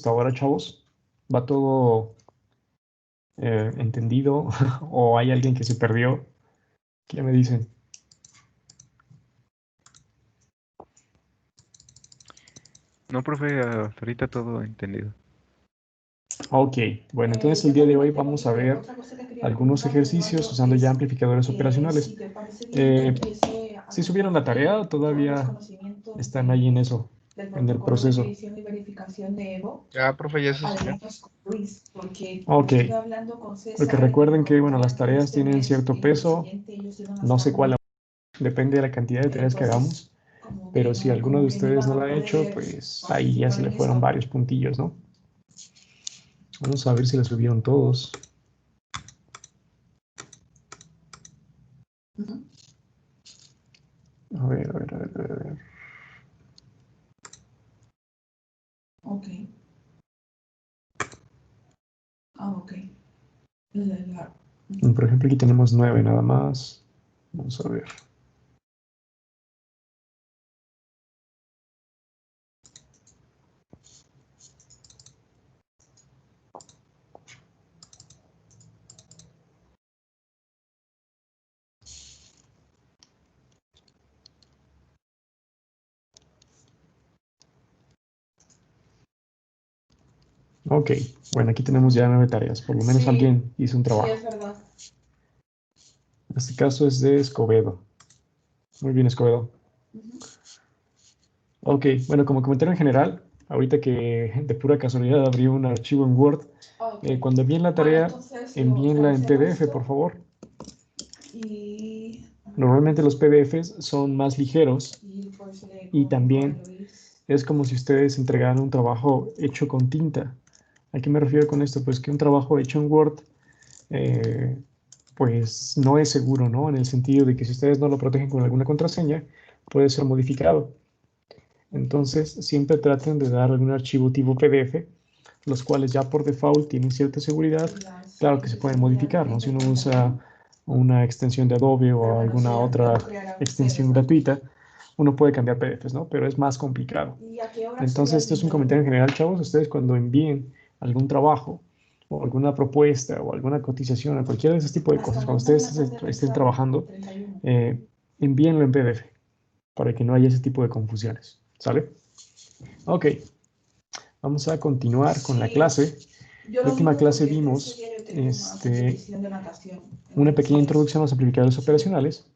hasta ahora, chavos? ¿Va todo entendido? ¿O hay alguien que se perdió? ¿Qué me dicen? No, profe, hasta ahorita todo entendido. Ok, bueno, entonces el día de hoy vamos a ver algunos ejercicios usando ya amplificadores operacionales. ¿Sí subieron la tarea o todavía están ahí en eso, en el proceso? Ya, profe, ya se subió. Ok, porque recuerden que, bueno, las tareas tienen cierto peso, no sé cuál, depende de la cantidad de tareas que hagamos, pero si alguno de ustedes no lo ha hecho, pues ahí ya se le fueron varios puntillos, ¿no? Vamos a ver si la subieron todos. A ver, a ver, a ver, a ver. Ok. Ok. Por ejemplo, aquí tenemos 9 nada más. Vamos a ver. Ok, bueno, aquí tenemos ya 9 tareas. Por lo menos Sí. alguien hizo un trabajo. Sí, es verdad. En este caso es de Escobedo. Muy bien, Escobedo. Ok, bueno, como comentario en general, ahorita que de pura casualidad abrí un archivo en Word, Ok. cuando envíen la tarea, Bueno, entonces envíenla en cancelo PDF, esto. por favor. Y Normalmente los PDFs son más ligeros pues le y pongo a también Luis. es como si ustedes entregaran un trabajo hecho con tinta. ¿A qué me refiero con esto? Pues que un trabajo hecho en Word, pues no es seguro, ¿no? En el sentido de que si ustedes no lo protegen con alguna contraseña, puede ser modificado. Entonces, siempre traten de dar algún archivo tipo PDF, los cuales ya por default tienen cierta seguridad. Claro que se pueden modificar, ¿no? Si uno usa una extensión de Adobe o alguna otra extensión gratuita, uno puede cambiar PDFs, ¿no? Pero es más complicado. Entonces, esto es un comentario en general, chavos. Ustedes cuando envíen algún trabajo o alguna propuesta o alguna cotización o cualquiera de ese tipo de cosas, cuando ustedes estén trabajando, envíenlo en PDF para que no haya ese tipo de confusiones. ¿Sale? Ok. Vamos a continuar con la clase. En la última clase vimos una pequeña introducción a los amplificadores operacionales.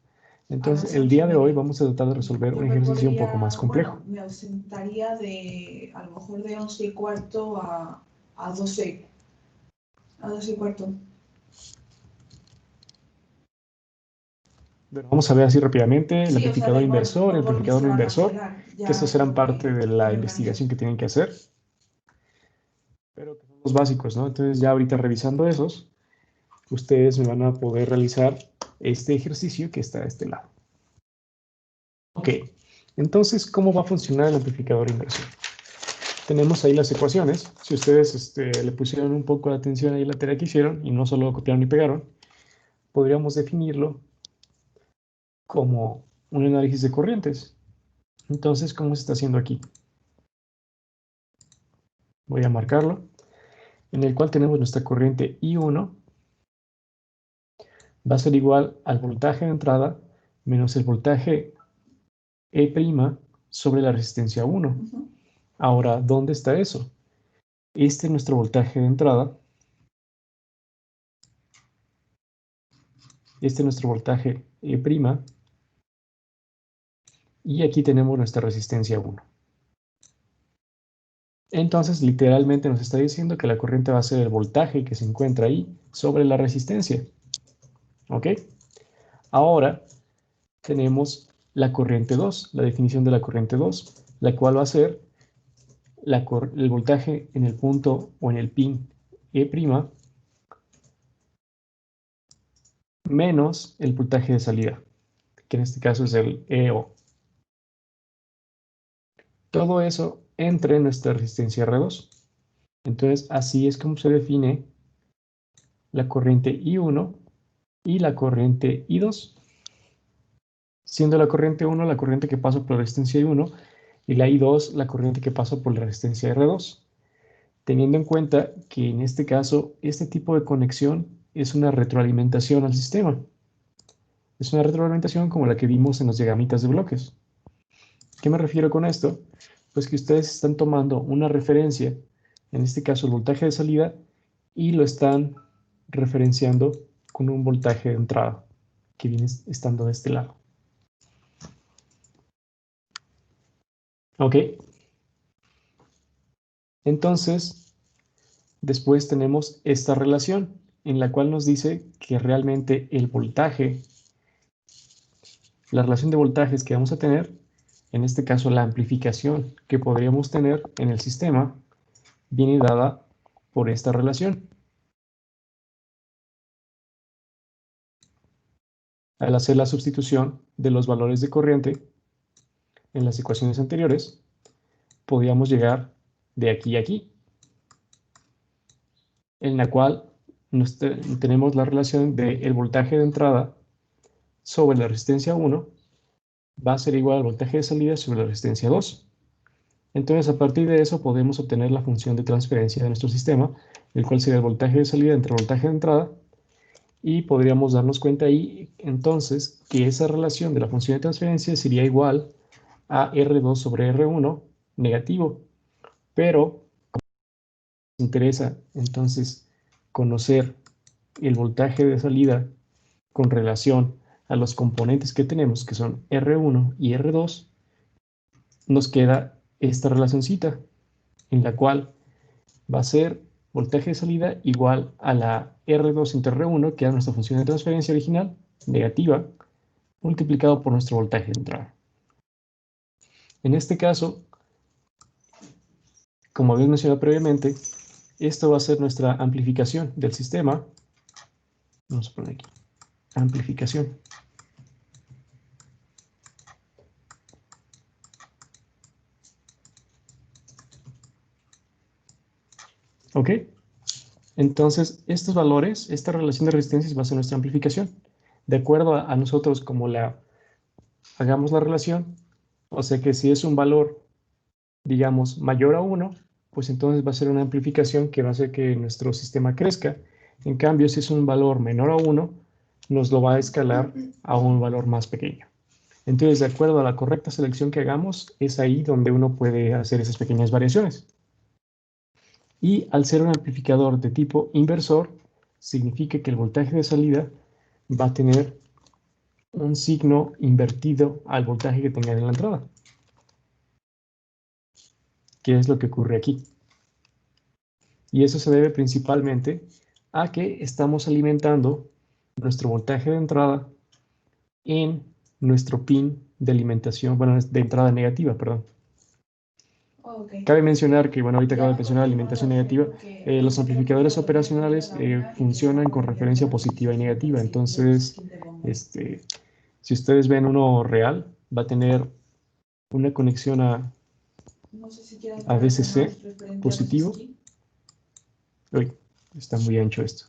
Entonces, el día de hoy vamos a tratar de resolver un ejercicio un poco más complejo. Bueno, me ausentaría de, a lo mejor de 11:15 a 12. A 12:15. Bueno, vamos a ver así rápidamente el Sí, amplificador da igual, inversor, el no porque amplificador se no van a inversor, colar. Ya que estos serán parte de la estoy investigación que tienen que hacer. Pero que son los básicos, ¿no? Entonces, ya ahorita revisando esos, ustedes me van a poder realizar este ejercicio que está de este lado. Ok, entonces, ¿cómo va a funcionar el amplificador inversor? Tenemos ahí las ecuaciones. Si ustedes le pusieron un poco de atención ahí a la tarea que hicieron y no solo lo copiaron y pegaron, podríamos definirlo como un análisis de corrientes. Entonces, ¿cómo se está haciendo aquí? Voy a marcarlo, en el cual tenemos nuestra corriente I1, va a ser igual al voltaje de entrada menos el voltaje E' sobre la resistencia 1. Ahora, ¿dónde está eso? Este es nuestro voltaje de entrada. Este es nuestro voltaje E'. Y aquí tenemos nuestra resistencia 1. Entonces, literalmente nos está diciendo que la corriente va a ser el voltaje que se encuentra ahí sobre la resistencia. ¿Ok? Ahora tenemos la corriente 2, la definición de la corriente 2, la cual va a ser el voltaje en el punto o en el pin E' menos el voltaje de salida, que en este caso es el EO. Todo eso entre nuestra resistencia R2. Entonces, así es como se define la corriente I1 y la corriente I2, siendo la corriente 1 la corriente que pasa por la resistencia I1 y la I2 la corriente que pasa por la resistencia R2. teniendo en cuenta que en este caso, este tipo de conexión es una retroalimentación al sistema. Es una retroalimentación como la que vimos en los diagramitas de bloques. ¿Qué me refiero con esto? Pues que ustedes están tomando una referencia, en este caso el voltaje de salida, y lo están referenciando con un voltaje de entrada, que viene estando de este lado. ¿Ok? Entonces, después tenemos esta relación, en la cual nos dice que realmente el voltaje, la relación de voltajes que vamos a tener, en este caso la amplificación que podríamos tener en el sistema, viene dada por esta relación. Al hacer la sustitución de los valores de corriente en las ecuaciones anteriores, podíamos llegar de aquí a aquí, en la cual tenemos la relación del voltaje de entrada sobre la resistencia 1 va a ser igual al voltaje de salida sobre la resistencia 2. Entonces, a partir de eso podemos obtener la función de transferencia de nuestro sistema, el cual sería el voltaje de salida entre el voltaje de entrada, y podríamos darnos cuenta ahí, entonces, que esa relación de la función de transferencia sería igual a R2 sobre R1 negativo. Pero, como nos interesa, entonces, conocer el voltaje de salida con relación a los componentes que tenemos, que son R1 y R2, nos queda esta relacioncita, en la cual va a ser voltaje de salida igual a la R2 entre R1, que era nuestra función de transferencia original, negativa, multiplicado por nuestro voltaje de entrada. En este caso, como habíamos mencionado previamente, esto va a ser nuestra amplificación del sistema. Vamos a poner aquí, amplificación. ¿Ok? Entonces, estos valores, esta relación de resistencias va a ser nuestra amplificación. De acuerdo a nosotros como hagamos la relación, o sea que si es un valor, digamos, mayor a 1, pues entonces va a ser una amplificación que va a hacer que nuestro sistema crezca. En cambio, si es un valor menor a 1, nos lo va a escalar a un valor más pequeño. Entonces, de acuerdo a la correcta selección que hagamos, es ahí donde uno puede hacer esas pequeñas variaciones. Y al ser un amplificador de tipo inversor, significa que el voltaje de salida va a tener un signo invertido al voltaje que tenga en la entrada. ¿Qué es lo que ocurre aquí? Y eso se debe principalmente a que estamos alimentando nuestro voltaje de entrada en nuestro pin de alimentación, bueno, de entrada negativa, perdón. Okay. Cabe mencionar que, bueno, ahorita acabo de mencionar alimentación negativa, los amplificadores operacionales funcionan con referencia positiva y negativa, entonces, si ustedes ven uno real, va a tener una conexión a VCC positivo. Uy, está muy ancho esto.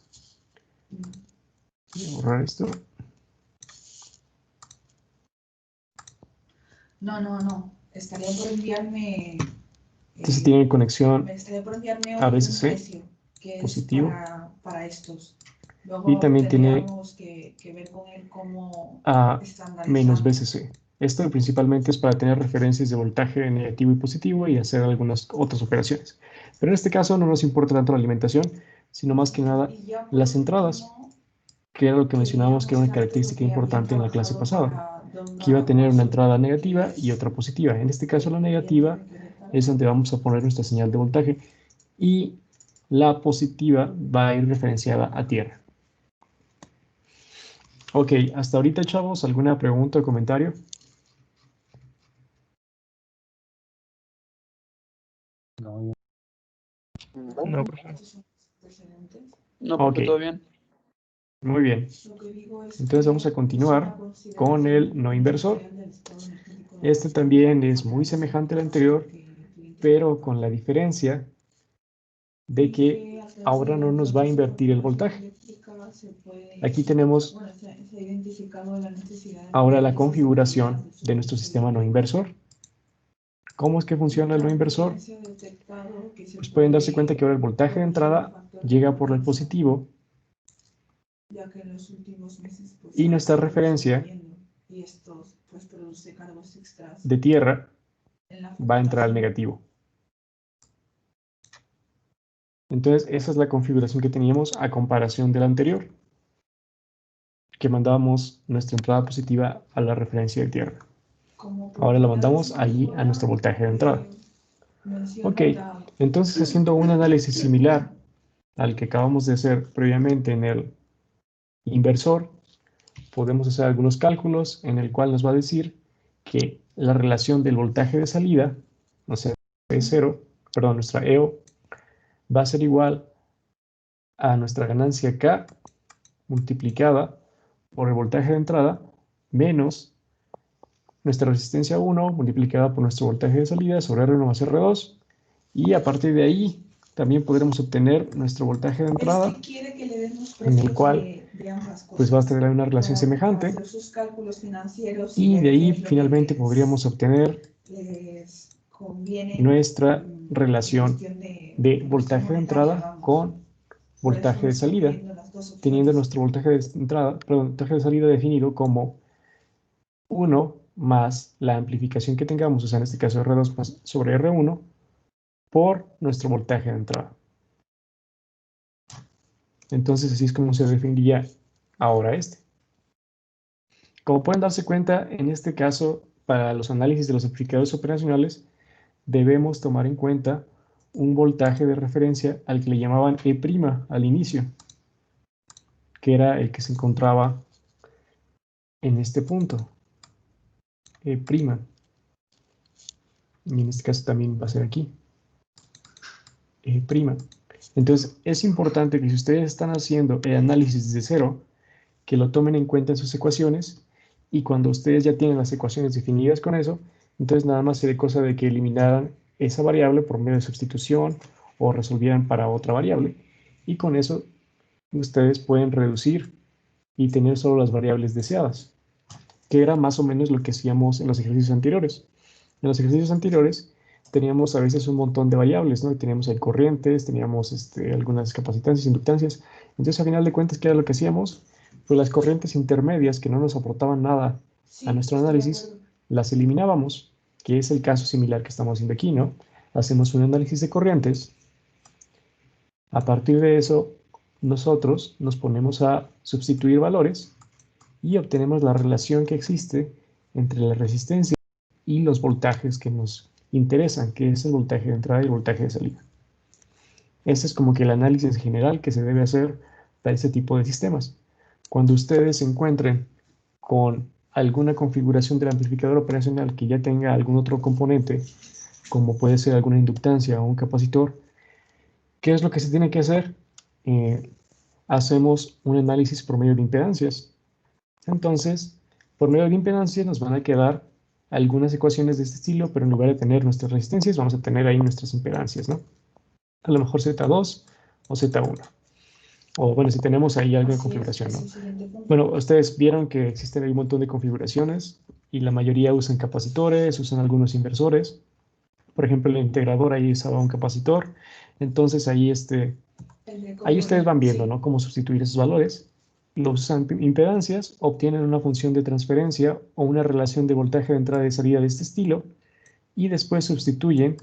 Voy a borrar esto. No. Estaría por enviarme. Entonces tienen conexión Estaría por enviarme a un VCC precio que positivo. es para estos. Luego Y también tiene tendríamos que ver con él cómo a menos estandarizarlo. VCC. Esto principalmente es para tener referencias de voltaje negativo y positivo y hacer algunas otras operaciones. Pero en este caso no nos importa tanto la alimentación, sino más que nada Y ya por las entradas, último, que era lo que mencionábamos que era una queríamos datos característica que habían importante en la clase trabajado pasada, para que iba a tener una entrada negativa que y es otra positiva. En este caso la negativa Querétaro. es donde vamos a poner nuestra señal de voltaje y la positiva va a ir referenciada a tierra. Ok, hasta ahorita, chavos, ¿alguna pregunta o comentario? No, profe. No, profe, Ok. todo bien. Muy bien. Entonces vamos a continuar con el no inversor. Este también es muy semejante al anterior, pero con la diferencia de que ahora no nos va a invertir el voltaje. Aquí tenemos ahora la configuración de nuestro sistema no inversor. ¿Cómo es que funciona el no inversor? Pues pueden darse cuenta que ahora el voltaje de entrada llega por el positivo ya que en los últimos meses, pues, y nuestra referencia y esto pues produce cargos extras de tierra en la va a entrar al negativo. Entonces, esa es la configuración que teníamos a comparación de la anterior, que mandábamos nuestra entrada positiva a la referencia de tierra. Ahora la mandamos allí a nuestro voltaje de entrada. Ok, entonces haciendo un análisis similar al que acabamos de hacer previamente en el inversor, podemos hacer algunos cálculos en el cual nos va a decir que la relación del voltaje de salida, o sea, nuestra EO, va a ser igual a nuestra ganancia K multiplicada por el voltaje de entrada menos nuestra resistencia 1 multiplicada por nuestro voltaje de salida sobre R1 más R2, y a partir de ahí también podremos obtener nuestro voltaje de entrada, en el cual pues va a tener una relación semejante, y de ahí finalmente podríamos obtener nuestra relación de voltaje de entrada con voltaje de salida, teniendo nuestro voltaje de entrada, perdón, voltaje de salida definido como 1 más la amplificación que tengamos, o sea, en este caso R2 más sobre R1, por nuestro voltaje de entrada. Entonces, así es como se definiría ahora este. Como pueden darse cuenta, en este caso, para los análisis de los amplificadores operacionales, debemos tomar en cuenta un voltaje de referencia al que le llamaban E' al inicio, que era el que se encontraba en este punto, E'. Y en este caso también va a ser aquí, E'. Entonces, es importante que si ustedes están haciendo el análisis desde cero, que lo tomen en cuenta en sus ecuaciones, y cuando ustedes ya tienen las ecuaciones definidas con eso, entonces nada más sería cosa de que eliminaran esa variable por medio de sustitución o resolvieran para otra variable, y con eso ustedes pueden reducir y tener solo las variables deseadas, que era más o menos lo que hacíamos en los ejercicios anteriores. En los ejercicios anteriores teníamos a veces un montón de variables, ¿no? Teníamos ahí corrientes, teníamos algunas capacitancias, inductancias. Entonces, a final de cuentas, ¿qué era lo que hacíamos? Pues las corrientes intermedias que no nos aportaban nada a nuestro análisis, las eliminábamos, que es el caso similar que estamos haciendo aquí, ¿no? Hacemos un análisis de corrientes. A partir de eso, nosotros nos ponemos a sustituir valores y obtenemos la relación que existe entre la resistencia y los voltajes que nos interesan, que es el voltaje de entrada y el voltaje de salida. Ese es como que el análisis general que se debe hacer para este tipo de sistemas. Cuando ustedes se encuentren con alguna configuración del amplificador operacional que ya tenga algún otro componente, como puede ser alguna inductancia o un capacitor, ¿qué es lo que se tiene que hacer? Hacemos un análisis por medio de impedancias. Entonces, por medio de impedancias nos van a quedar algunas ecuaciones de este estilo, pero en lugar de tener nuestras resistencias, vamos a tener ahí nuestras impedancias, ¿no? A lo mejor Z2 o Z1. O bueno, si tenemos ahí alguna configuración, ¿no? Bueno, ustedes vieron que existen ahí un montón de configuraciones y la mayoría usan capacitores, usan algunos inversores. Por ejemplo, el integrador ahí usaba un capacitor. Entonces ahí, ahí ustedes van viendo, ¿no? Cómo sustituir esos valores. Los usan impedancias, obtienen una función de transferencia o una relación de voltaje de entrada y salida de este estilo, y después sustituyen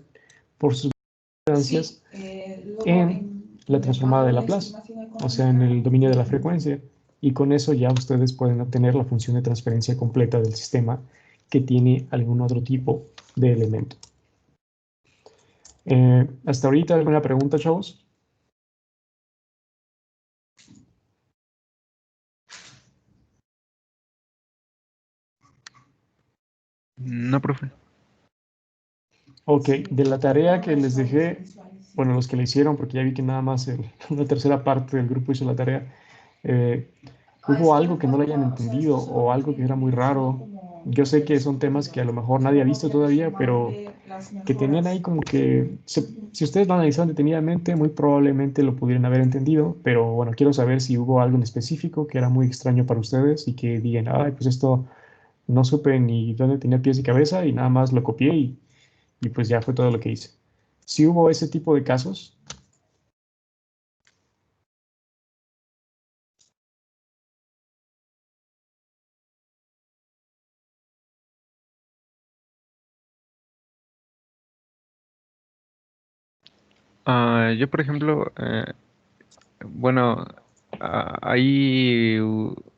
por sus impedancias en la transformada de Laplace, o sea, en el dominio de la frecuencia, y con eso ya ustedes pueden obtener la función de transferencia completa del sistema que tiene algún otro tipo de elemento. ¿Hasta ahorita alguna pregunta, chavos? No, profe. Ok, de la tarea que les dejé, bueno, los que la hicieron, porque ya vi que nada más una tercera parte del grupo hizo la tarea, ¿hubo algo que no lo hayan entendido o algo que era muy raro? Yo sé que son temas que a lo mejor nadie ha visto todavía, pero que tenían ahí como que, si ustedes lo analizaron detenidamente, muy probablemente lo pudieran haber entendido, pero bueno, quiero saber si hubo algo en específico que era muy extraño para ustedes y que digan, ay, pues esto no supe ni dónde tenía pies y cabeza y nada más lo copié y pues ya fue todo lo que hice. Si hubo ese tipo de casos. Yo, por ejemplo, bueno, ahí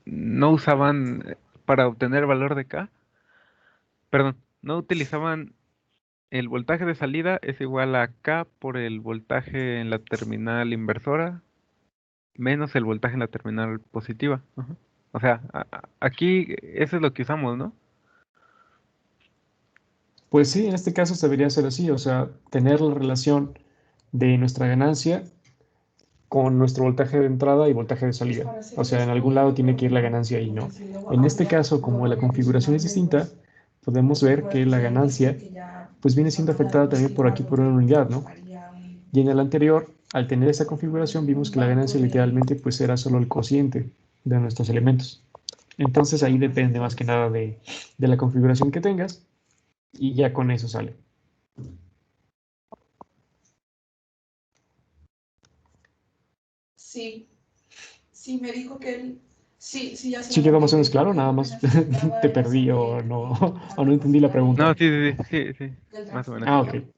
no usaban para obtener valor de K, perdón, no utilizaban el voltaje de salida es igual a K por el voltaje en la terminal inversora menos el voltaje en la terminal positiva. Ajá. O sea, aquí eso es lo que usamos, ¿no? Pues sí, en este caso se debería hacer así, o sea, tener la relación de nuestra ganancia con nuestro voltaje de entrada y voltaje de salida. O sea, en algún lado tiene que ir la ganancia y no. En este caso, como la configuración es distinta, podemos ver que la ganancia pues viene siendo afectada también por aquí por una unidad, ¿no? Y en el anterior, al tener esa configuración, vimos que la ganancia literalmente pues era solo el cociente de nuestros elementos. Entonces ahí depende más que nada de la configuración que tengas y ya con eso sale. Sí, sí, me dijo que él, sí, sí, ya sé Sí lo quedó que más o menos me claro, dijo, que nada lo que más necesitaba te era perdí saber o la no entendí la capacidad pregunta. No, sí, del más o menos. Ah, ok. transformador.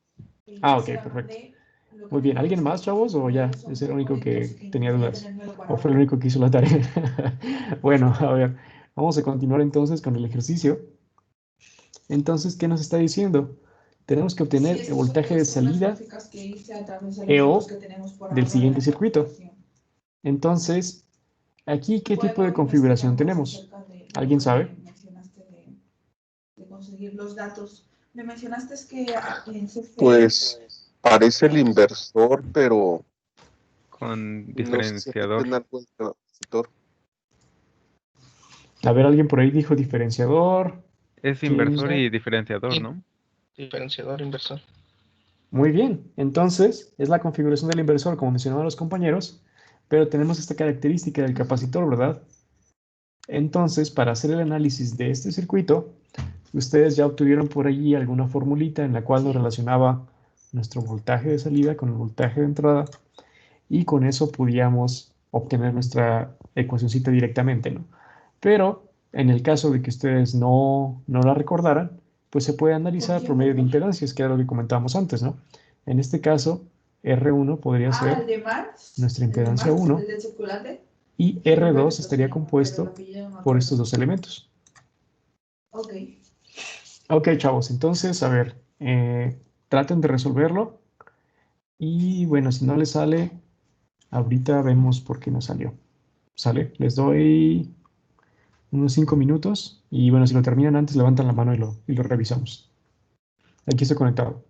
Y Ah, ya ok, se la perfecto. mandé. Lo que Muy me bien. dijo ¿Alguien es que más, estos chavos? ¿O ya? transformadores son Es muy el único potentes que y que tenía intentaría dudas. tenérmelo ¿O para fue el hoy. único que hizo la tarea? Bueno, a ver. Vamos a continuar entonces con el ejercicio. Entonces, ¿qué nos está diciendo? Tenemos que Sí, obtener el estas voltaje de son las salida gráficas que hice a través de los datos EO que tenemos por del ahora de siguiente la circuito. calculación. Entonces, aquí, ¿qué tipo de Puedo configuración investigar más tenemos? acerca de lo ¿Alguien que me sabe? mencionaste de conseguir los datos. Me mencionaste que en CFE, Pues parece el inversor, pero Con no sé si diferenciador. afecten algo el capacitor. A ver, alguien por ahí dijo diferenciador. Es ¿Quién? inversor y diferenciador, ¿no? Diferenciador inversor. Muy bien, entonces es la configuración del inversor, como mencionaban los compañeros, pero tenemos esta característica del capacitor, ¿verdad? Entonces, para hacer el análisis de este circuito, ustedes ya obtuvieron por allí alguna formulita en la cual nos relacionaba nuestro voltaje de salida con el voltaje de entrada y con eso podíamos obtener nuestra ecuacióncita directamente, ¿no? Pero en el caso de que ustedes no la recordaran, pues se puede ¿por analizar por quién, medio de perdón? impedancias, que era lo que comentábamos antes, ¿no? En este caso, R1 podría Ah, el ser de Marx, nuestra impedancia 1 el del chocolate. y Perfecto, R2 estaría señor, pero el compuesto apellido no me por acuerdo. estos dos elementos. Ok. Ok, chavos, entonces, a ver, traten de resolverlo y bueno, si no les sale, ahorita vemos por qué no salió. ¿Sale? Les doy unos 5 minutos y bueno, si lo terminan antes, levantan la mano y lo revisamos. Aquí estoy conectado.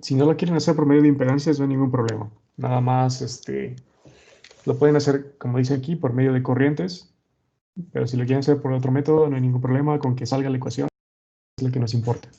Si no lo quieren hacer por medio de impedancias, no hay ningún problema. Nada más, lo pueden hacer, como dice aquí, por medio de corrientes, pero si lo quieren hacer por otro método, no hay ningún problema con que salga la ecuación, es lo que nos importa.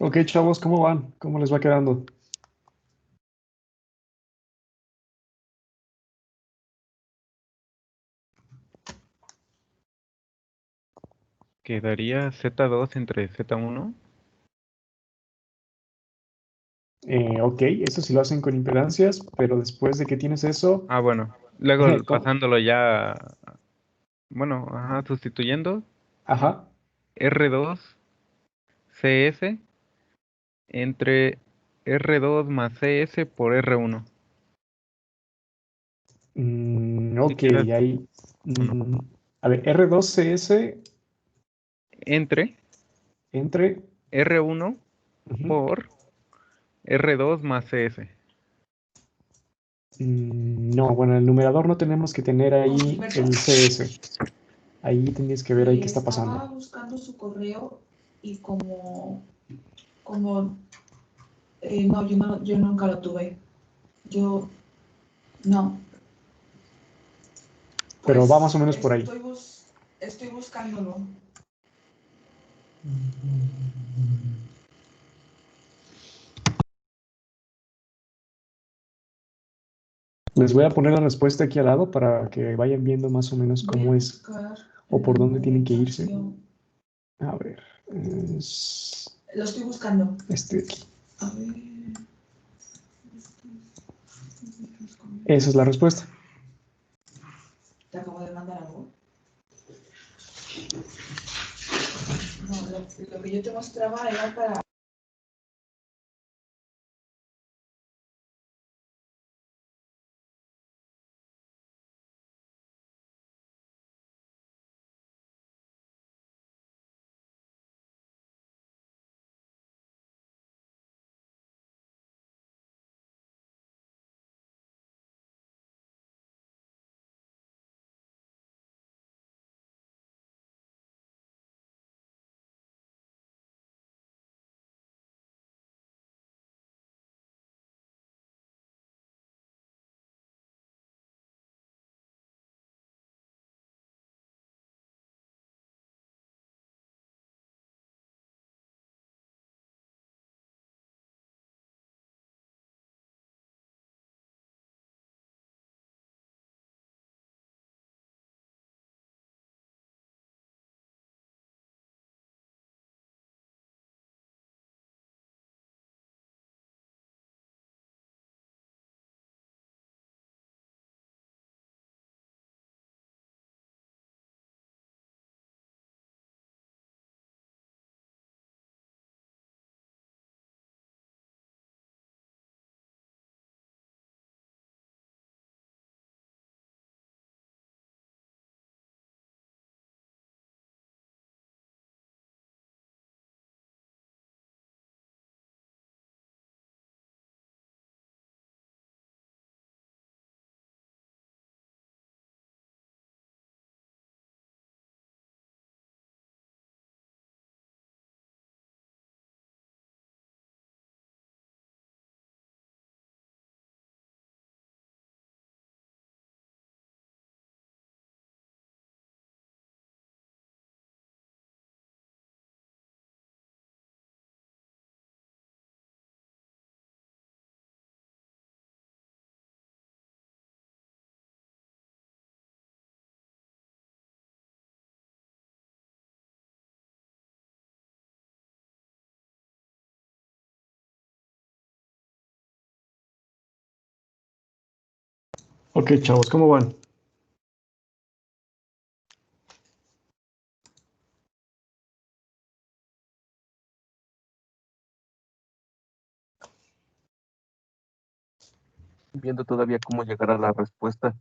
Ok, chavos, ¿cómo van? ¿Cómo les va quedando? Quedaría Z2 entre Z1. Ok, eso sí lo hacen con impedancias, pero después de que tienes eso, Ah, bueno. Luego ¿cómo? pasándolo ya, bueno, ajá, sustituyendo Ajá. R2 CS entre R2 más CS por R1. Y Ok, queda ahí. uno. A ver, R2CS Entre entre. R1 Ujú. por R2 más CS. No, bueno, en el numerador no tenemos que tener ahí el CS. Ahí tendrías que ver ahí Y qué está estaba pasando. buscando su correo y como no, yo nunca lo tuve. Yo, no. Pero va más Pues o menos por ahí. estoy buscándolo. Les voy a poner la respuesta aquí al lado para que vayan viendo más o menos Voy cómo a es buscar o en la por dónde tienen que irse. documentación. A ver, es Lo estoy buscando. este de aquí. A ver. Esa es la respuesta. Te acabo de mandar algo. No, lo que yo te mostraba era para. Ok, chavos, ¿cómo van? Viendo todavía cómo llegar a la respuesta.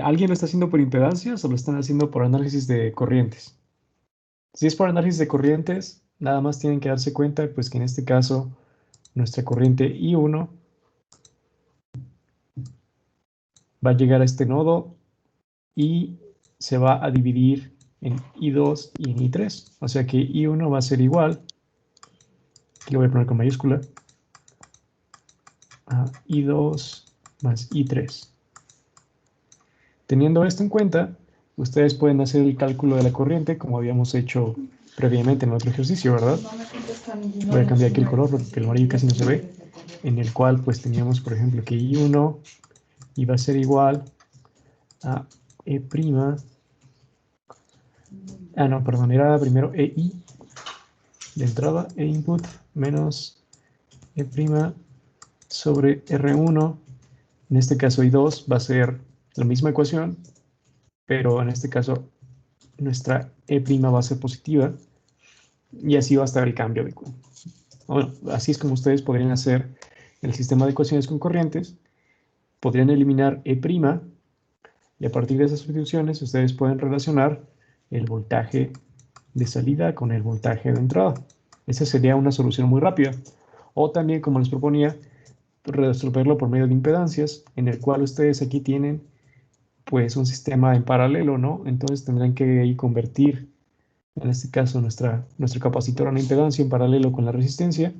¿Alguien lo está haciendo por impedancias o lo están haciendo por análisis de corrientes? Si es por análisis de corrientes, nada más tienen que darse cuenta pues que en este caso nuestra corriente I1 va a llegar a este nodo y se va a dividir en I2 y en I3. O sea que I1 va a ser igual, aquí lo voy a poner con mayúscula, a I2 más I3. Teniendo esto en cuenta, ustedes pueden hacer el cálculo de la corriente como habíamos hecho previamente en otro ejercicio, ¿verdad? No me contesta ninguno. Voy a cambiar aquí el color porque el amarillo casi no se ve. En el cual pues teníamos, por ejemplo, que I1 iba a ser igual a E'. No, perdón, era primero EI de entrada, E input menos E' sobre R1. En este caso I2 va a ser la misma ecuación, pero en este caso nuestra E' va a ser positiva y así va a estar el cambio de Q. Bueno, así es como ustedes podrían hacer el sistema de ecuaciones concurrentes. Podrían eliminar E' y a partir de esas sustituciones ustedes pueden relacionar el voltaje de salida con el voltaje de entrada. Esa sería una solución muy rápida. O también, como les proponía, resolverlo por medio de impedancias, en el cual ustedes aquí tienen pues un sistema en paralelo, ¿no? Entonces tendrán que ahí convertir, en este caso, nuestro capacitor a una impedancia en paralelo con la resistencia,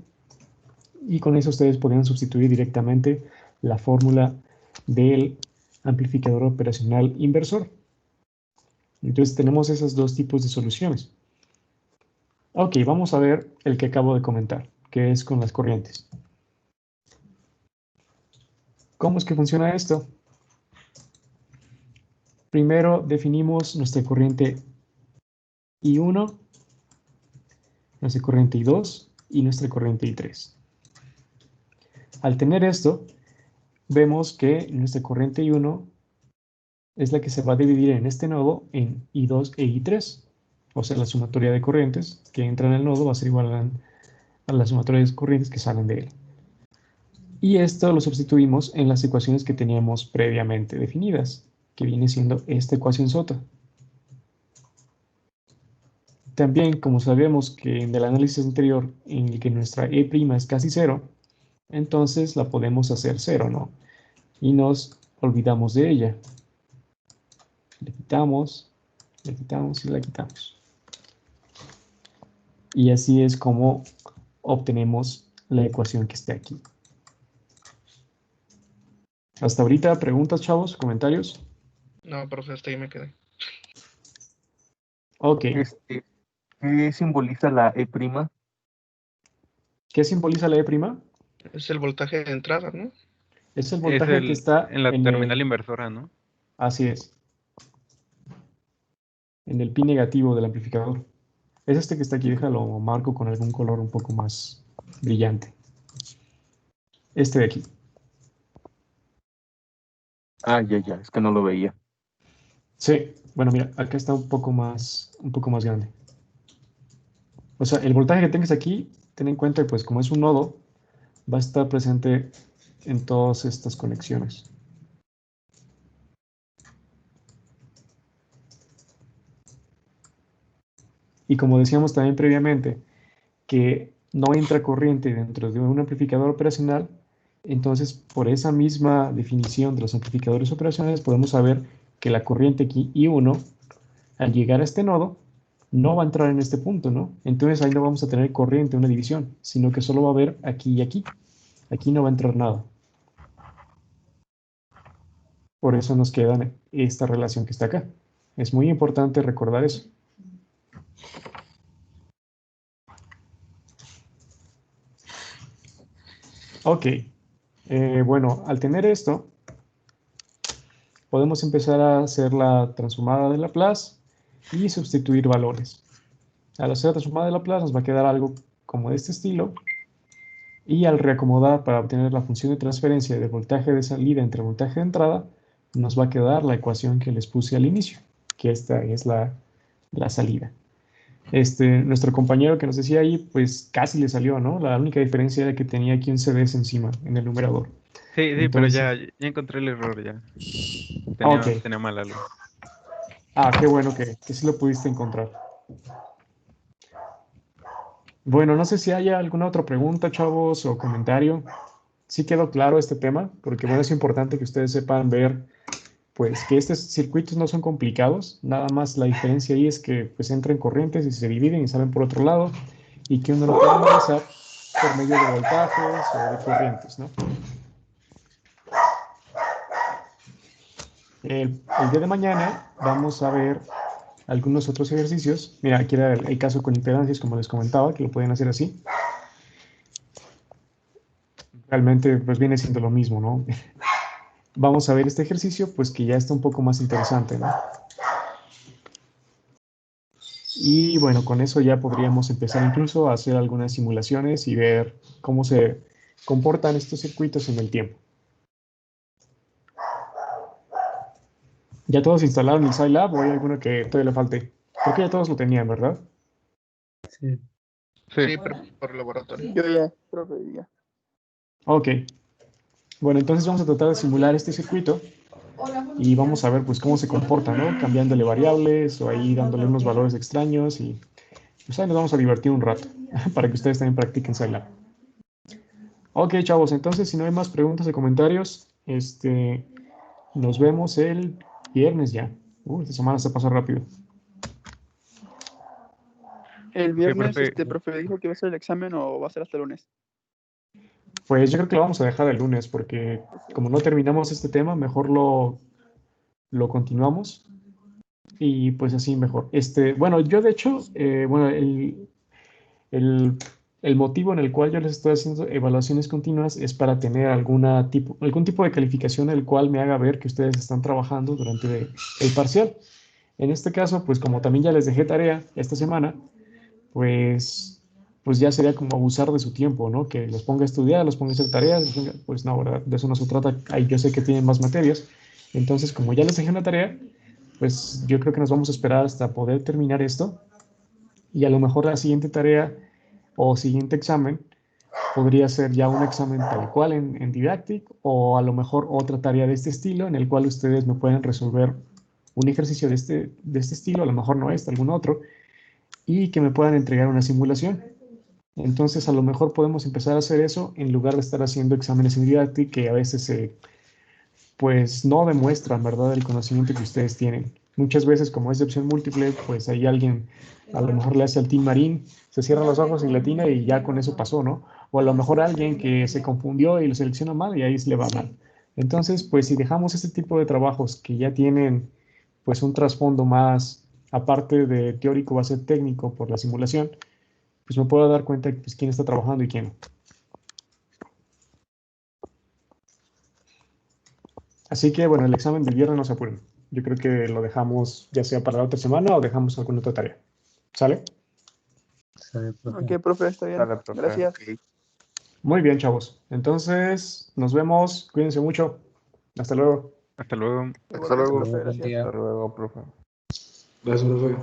y con eso ustedes podrían sustituir directamente la fórmula del amplificador operacional inversor. Entonces tenemos esos dos tipos de soluciones. Ok, vamos a ver el que acabo de comentar, que es con las corrientes. ¿Cómo es que funciona esto? Primero definimos nuestra corriente I1, nuestra corriente I2 y nuestra corriente I3. Al tener esto, vemos que nuestra corriente I1 es la que se va a dividir en este nodo en I2 e I3. O sea, la sumatoria de corrientes que entran en el nodo va a ser igual a la sumatoria de corrientes que salen de él. Y esto lo sustituimos en las ecuaciones que teníamos previamente definidas, que viene siendo esta ecuación sota. También, como sabemos que en el análisis anterior, en el que nuestra E' es casi cero, entonces la podemos hacer cero, ¿no? Y nos olvidamos de ella. Le quitamos y la quitamos. Y así es como obtenemos la ecuación que está aquí. Hasta ahorita, preguntas, chavos, comentarios. No, profe, hasta ahí me quedé. Ok. ¿Qué simboliza la E'? ¿Qué simboliza la E'? Es el voltaje de entrada, ¿no? Es el Es voltaje que está en la en terminal el... inversora, ¿no? Así es. En el pin negativo del amplificador. Es este que está aquí, déjalo marco con algún color un poco más brillante. Este de aquí. Ya, es que no lo veía. Sí, bueno, mira, acá está un poco más grande. O sea, el voltaje que tengas aquí, ten en cuenta que pues como es un nodo, va a estar presente en todas estas conexiones. Y como decíamos también previamente, que no entra corriente dentro de un amplificador operacional, entonces por esa misma definición de los amplificadores operacionales podemos saber que la corriente aquí I1, al llegar a este nodo, no va a entrar en este punto, ¿no? Entonces ahí no vamos a tener corriente, una división, sino que solo va a haber aquí y aquí. Aquí no va a entrar nada. Por eso nos queda esta relación que está acá. Es muy importante recordar eso. Ok. Bueno, al tener esto, podemos empezar a hacer la transformada de Laplace y sustituir valores. Al hacer la transformada de Laplace nos va a quedar algo como de este estilo. Y al reacomodar para obtener la función de transferencia de voltaje de salida entre voltaje de entrada, nos va a quedar la ecuación que les puse al inicio, que esta es la salida. Nuestro compañero que nos decía ahí, pues casi le salió, ¿no? La única diferencia era que tenía aquí un CDS encima, en el numerador. Sí, pero Entonces, ya encontré el error ya. ok. Tenía mal algo. Qué bueno que sí lo pudiste encontrar. Bueno, no sé si haya alguna otra pregunta, chavos, o comentario. Sí quedó claro este tema, porque bueno, es importante que ustedes sepan ver, pues, que estos circuitos no son complicados. Nada más la diferencia ahí es que, pues, entran corrientes y se dividen y salen por otro lado, y que uno lo puede analizar por medio de voltajes o de corrientes, ¿no? El día de mañana vamos a ver algunos otros ejercicios. Mira, aquí era el caso con impedancias, como les comentaba, que lo pueden hacer así. Realmente, pues viene siendo lo mismo, ¿no? Vamos a ver este ejercicio, pues que ya está un poco más interesante, ¿no? Y bueno, con eso ya podríamos empezar incluso a hacer algunas simulaciones y ver cómo se comportan estos circuitos en el tiempo. ¿Ya todos instalaron el Scilab o hay alguno que todavía le falte? Creo que ya todos lo tenían, ¿verdad? Sí. Sí, pero por laboratorio. Yo ya, profe, ya. Ok. Bueno, entonces vamos a tratar de simular este circuito y vamos a ver pues cómo se comporta, ¿no? Cambiándole variables o ahí dándole unos valores extraños y pues ahí nos vamos a divertir un rato para que ustedes también practiquen Scilab. Ok, chavos, entonces si no hay más preguntas o comentarios, nos vemos el viernes ya. Esta semana se pasa rápido. El viernes, profe. profe, ¿dijo que va a ser el examen o va a ser hasta el lunes? Pues yo creo que lo vamos a dejar el lunes porque como no terminamos este tema, mejor lo continuamos y pues así mejor. Bueno, yo de hecho, bueno, el motivo en el cual yo les estoy haciendo evaluaciones continuas es para tener algún tipo de calificación el cual me haga ver que ustedes están trabajando durante el parcial. En este caso, pues como también ya les dejé tarea esta semana, pues ya sería como abusar de su tiempo, ¿no? Que los ponga a estudiar, los ponga a hacer tareas, pues no, ¿verdad? De eso no se trata. Ahí yo sé que tienen más materias. Entonces, como ya les dejé una tarea, pues yo creo que nos vamos a esperar hasta poder terminar esto y a lo mejor la siguiente tarea o siguiente examen podría ser ya un examen tal cual en Didactic o a lo mejor otra tarea de este estilo en el cual ustedes me pueden resolver un ejercicio de este estilo, a lo mejor no algún otro, y que me puedan entregar una simulación. Entonces, a lo mejor podemos empezar a hacer eso en lugar de estar haciendo exámenes en Didactic que a veces pues no demuestran, ¿verdad?, el conocimiento que ustedes tienen. Muchas veces, como es de opción múltiple, pues ahí alguien a lo mejor le hace al Team Marín, se cierra los ojos y le atina y ya con eso pasó, ¿no? O a lo mejor alguien que se confundió y lo selecciona mal y ahí se le va mal. Entonces, pues si dejamos este tipo de trabajos que ya tienen pues un trasfondo más, aparte de teórico, va a ser técnico por la simulación, pues me puedo dar cuenta pues, quién está trabajando y quién no. Así que, bueno, el examen del viernes no se apuren. Yo creo que lo dejamos ya sea para la otra semana o dejamos alguna otra tarea. ¿Sale? Ok, profe, está bien. Dale, profe. Gracias. Ok. Muy bien, chavos. Entonces, nos vemos. Cuídense mucho. Hasta luego. Hasta luego. Hasta luego. Profe, gracias. Hasta luego, profe. Gracias, profe.